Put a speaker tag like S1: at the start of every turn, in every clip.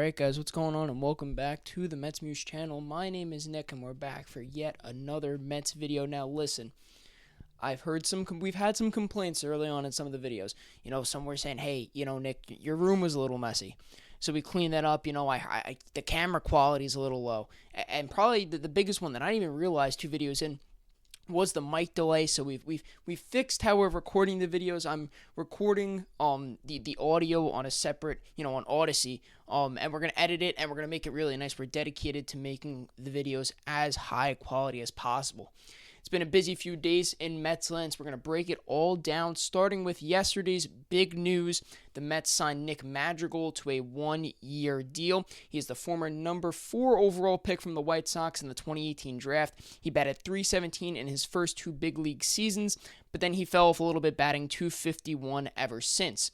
S1: Alright guys, what's going on, and welcome back to the Mets Muse channel. My name is Nick and we're back for yet another Mets video. Now listen, we've had some complaints early on in some of the videos. Some were saying, hey, Nick, your room was a little messy. So we cleaned that up. The camera quality is a little low. And probably the biggest one that I didn't even realize 2 videos in was the mic delay. So we've fixed how we're recording the videos. I'm recording the audio on a separate, on Odyssey, and we're gonna edit it and we're gonna make it really nice. We're dedicated to making the videos as high quality as possible. It's been a busy few days in Mets land, so we're going to break it all down, starting with yesterday's big news. The Mets signed Nick Madrigal to a 1-year deal. He is the former number 4 overall pick from the White Sox in the 2018 draft. He batted .317 in his first 2 big league seasons, but then he fell off a little bit, batting .251 ever since.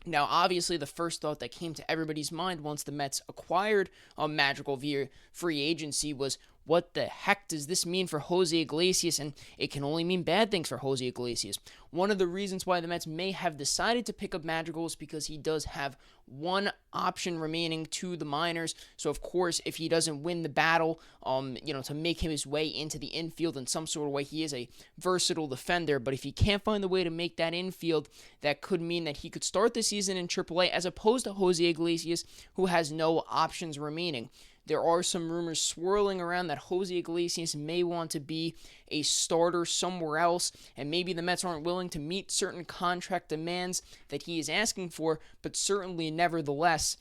S1: Now, obviously, the first thought that came to everybody's mind once the Mets acquired Madrigal via free agency was, what the heck does this mean for Jose Iglesias? And it can only mean bad things for Jose Iglesias. One of the reasons why the Mets may have decided to pick up Madrigal is because he does have 1 option remaining to the minors. So, of course, if he doesn't win the battle, to make his way into the infield in some sort of way, he is a versatile defender. But if he can't find the way to make that infield, that could mean that he could start the season in AAA as opposed to Jose Iglesias, who has no options remaining. There are some rumors swirling around that Jose Iglesias may want to be a starter somewhere else, and maybe the Mets aren't willing to meet certain contract demands that he is asking for, but certainly, nevertheless,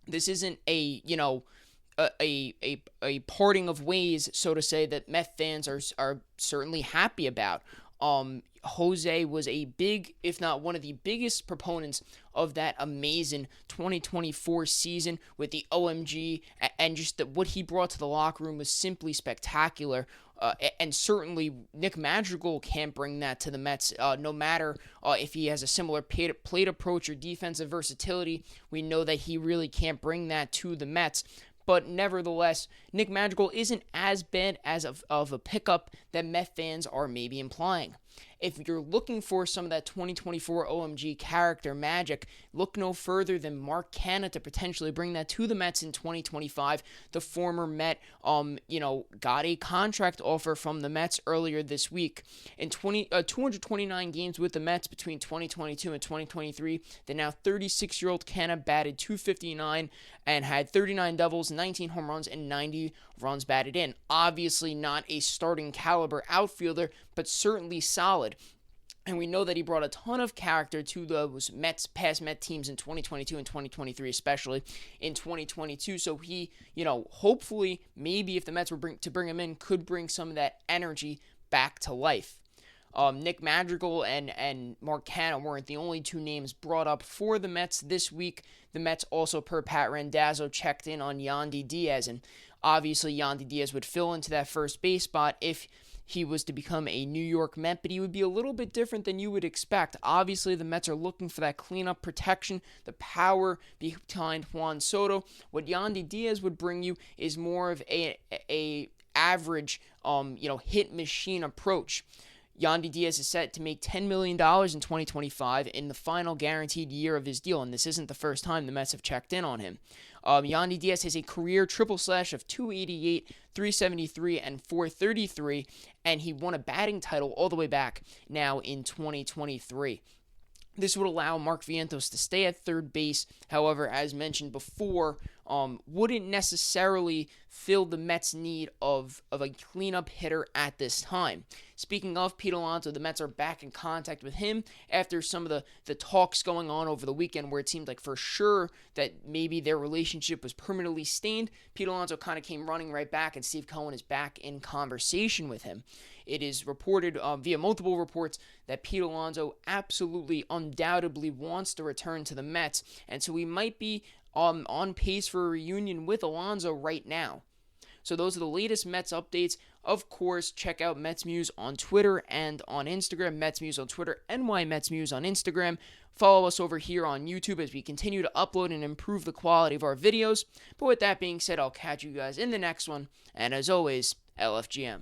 S1: this isn't a parting of ways, so to say, that Met fans are certainly happy about. Jose was a big, if not one of the biggest proponents of that amazing 2024 season with the OMG, and just what he brought to the locker room was simply spectacular. And certainly Nick Madrigal can't bring that to the Mets, no matter if he has a similar plate approach or defensive versatility. We know that he really can't bring that to the Mets. But nevertheless, Nick Madrigal isn't as bad as of a pickup that Met fans are maybe implying. If you're looking for some of that 2024 OMG character magic, look no further than Mark Canha to potentially bring that to the Mets in 2025. The former Met, got a contract offer from the Mets earlier this week. In 229 games with the Mets between 2022 and 2023, the now 36-year-old Canha batted .259 and had 39 doubles, 19 home runs, and 90 runs batted in. Obviously not a starting caliber outfielder, but certainly solid. And we know that he brought a ton of character to those past Met teams in 2022 and 2023, especially in 2022. So he, hopefully, maybe if the Mets were to bring him in, could bring some of that energy back to life. Nick Madrigal and Mark Canha weren't the only 2 names brought up for the Mets this week. The Mets also, per Pat Randazzo, checked in on Yandy Diaz, and obviously Yandy Diaz would fill into that first base spot if he was to become a New York Met, but he would be a little bit different than you would expect. Obviously, the Mets are looking for that cleanup protection, the power behind Juan Soto. What Yandy Diaz would bring you is more of a average, hit machine approach. Yandy Diaz is set to make $10 million in 2025 in the final guaranteed year of his deal, and this isn't the first time the Mets have checked in on him. Yandy Diaz has a career triple slash of .288, .373, and .433, and he won a batting title all the way back now in 2023. This would allow Mark Vientos to stay at third base. However, as mentioned before, wouldn't necessarily fill the Mets' need of a cleanup hitter at this time. Speaking of Pete Alonso, the Mets are back in contact with him after some of the talks going on over the weekend where it seemed like for sure that maybe their relationship was permanently stained. Pete Alonso kind of came running right back, and Steve Cohen is back in conversation with him. It is reported via multiple reports that Pete Alonso absolutely, undoubtedly wants to return to the Mets, and so we might be on pace for a reunion with Alonso right now. So those are the latest Mets updates. Of course, check out Mets Muse on Twitter and on Instagram. Mets Muse on Twitter, NY Mets Muse on Instagram. Follow us over here on YouTube as we continue to upload and improve the quality of our videos. But with that being said, I'll catch you guys in the next one. And as always, LFGM.